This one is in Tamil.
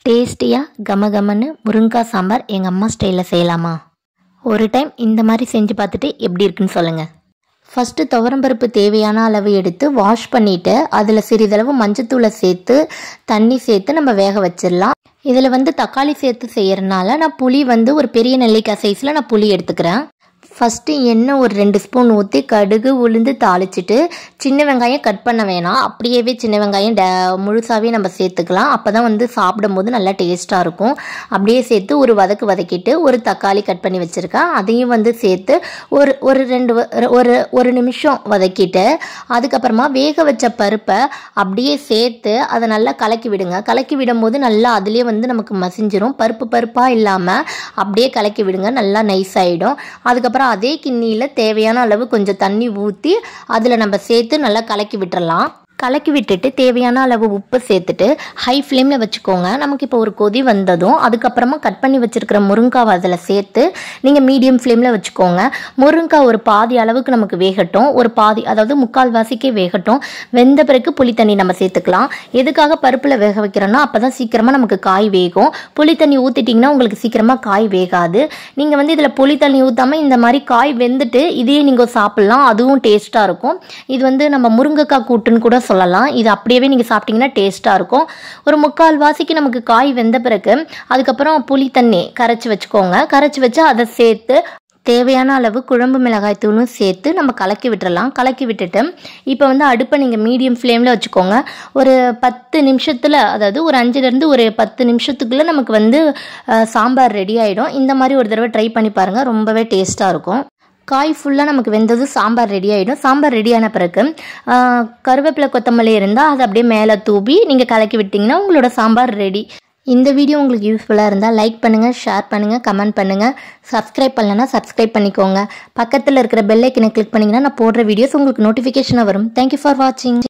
டேஸ்டியாக கமகமன்னு முருங்கைக்காய் சாம்பார் எங்கள் அம்மா ஸ்டைலில் செய்யலாமா? ஒரு டைம் இந்த மாதிரி செஞ்சு பார்த்துட்டு எப்படி இருக்குன்னு சொல்லுங்கள். ஃபஸ்ட்டு துவரம்பருப்பு தேவையான அளவு எடுத்து வாஷ் பண்ணிவிட்டு அதில் சிறிதளவு மஞ்சத்தூளை சேர்த்து தண்ணி சேர்த்து நம்ம வேக வச்சிடலாம். இதில் தக்காளி சேர்த்து செய்கிறனால நான் புளி ஒரு பெரிய நெல்லிக்காய் சைஸில் நான் புளி எடுத்துக்கிறேன். ஃபஸ்ட்டு எண்ணெய் ஒரு 2 ஸ்பூன் ஊற்றி கடுகு உளுந்து தாளிச்சிட்டு சின்ன வெங்காயம் கட் பண்ண வேணாம், அப்படியே சின்ன வெங்காயம் முழுசாகவே நம்ம சேர்த்துக்கலாம். அப்போ தான் சாப்பிடும் போது நல்லா டேஸ்ட்டாக இருக்கும். அப்படியே சேர்த்து ஒரு வதக்கிட்டு ஒரு தக்காளி கட் பண்ணி வச்சுருக்கேன், அதையும் சேர்த்து ஒரு நிமிஷம் வதக்கிட்டு அதுக்கப்புறமா வேக வச்ச பருப்பை அப்படியே சேர்த்து அதை நல்லா கலக்கி விடுங்க. கலக்கி விடும்போது நல்லா அதுலேயே நமக்கு மசிஞ்சிரும். பருப்பாக இல்லாமல் அப்படியே கலக்கி விடுங்க, நல்லா நைஸ் ஆகிடும். அதுக்கப்புறம் அதே கிண்ணியில் தேவையான அளவு கொஞ்சம் தண்ணி ஊற்றி அதில் நம்ம சேர்த்து நல்லா கலக்கி விட்டுறலாம். கலக்கி விட்டுட்டு தேவையான அளவு உப்பு சேர்த்துட்டு ஹை ஃப்ளேமில் வச்சுக்கோங்க. நமக்கு இப்போ ஒரு கொதி வந்ததும் அதுக்கப்புறமா கட் பண்ணி வச்சுருக்கிற முருங்காவை அதில் சேர்த்து நீங்கள் மீடியம் ஃப்ளேமில் வச்சுக்கோங்க. முருங்காய் ஒரு பாதி அளவுக்கு நமக்கு வேகட்டும், ஒரு பாதி அதாவது 3/4 வாசிக்கே வேகட்டும். வெந்த பிறகு புளி தண்ணி நம்ம சேர்த்துக்கலாம். எதுக்காக பருப்பில் வேக வைக்கிறோன்னா அப்போ தான் சீக்கிரமாக நமக்கு காய் வேகும். புளி தண்ணி ஊற்றிட்டிங்கன்னா உங்களுக்கு சீக்கிரமாக காய் வேகாது. நீங்கள் இதில் புளி தண்ணி ஊற்றாமல் இந்த மாதிரி காய் வெந்துட்டு இதையே நீங்கள் சாப்பிட்லாம், அதுவும் டேஸ்ட்டாக இருக்கும். இது நம்ம முருங்கைக்காய் கூட்டுன்னு கூட சொல்லலாம். இது அப்படியே நீங்கள் சாப்பிட்டீங்கன்னா டேஸ்ட்டாக இருக்கும். ஒரு 3/4 வாசிக்கு நமக்கு காய் வெந்த பிறகு அதுக்கப்புறம் புளி தண்ணி கரைச்சி வச்சுக்கோங்க. கரைச்சி வச்சு அதை சேர்த்து தேவையான அளவு குழம்பு மிளகாய் தூளும் சேர்த்து நம்ம கலக்கி விட்டுறலாம். கலக்கி விட்டுட்டு இப்போ அடுப்பை நீங்கள் மீடியம் ஃப்ளேமில் வச்சுக்கோங்க. ஒரு 10 நிமிஷத்தில், அதாவது ஒரு 5லேருந்து ஒரு 10 நிமிஷத்துக்குள்ளே நமக்கு சாம்பார் ரெடி ஆகிடும். இந்த மாதிரி ஒரு தடவை ட்ரை பண்ணி பாருங்கள், ரொம்பவே டேஸ்ட்டாக இருக்கும். காய் ஃபுல்லாக நமக்கு வெந்தது சாம்பார் ரெடி ஆகிடும். சாம்பார் ரெடியான பிறகு கருவேப்பிலை கொத்தமல்லி இருந்தால் அதை அப்படியே மேலே தூவி நீங்கள் கலக்கி விட்டிங்கன்னா உங்களோட சாம்பார் ரெடி. இந்த வீடியோ உங்களுக்கு யூஸ்ஃபுல்லாக இருந்தால் லைக் பண்ணுங்கள், ஷேர் பண்ணுங்கள், கமெண்ட் பண்ணுங்கள். சப்ஸ்கிரைப் பண்ணலைன்னா சப்ஸ்கிரைப் பண்ணிக்கோங்க. பக்கத்தில் இருக்கிற பெல் ஐக்கனை கிளிக் பண்ணிங்கன்னா நான் போடுற வீடியோஸ் உங்களுக்கு நோட்டிஃபிகேஷனாக வரும். தேங்க்யூ ஃபார் வாட்சிங்.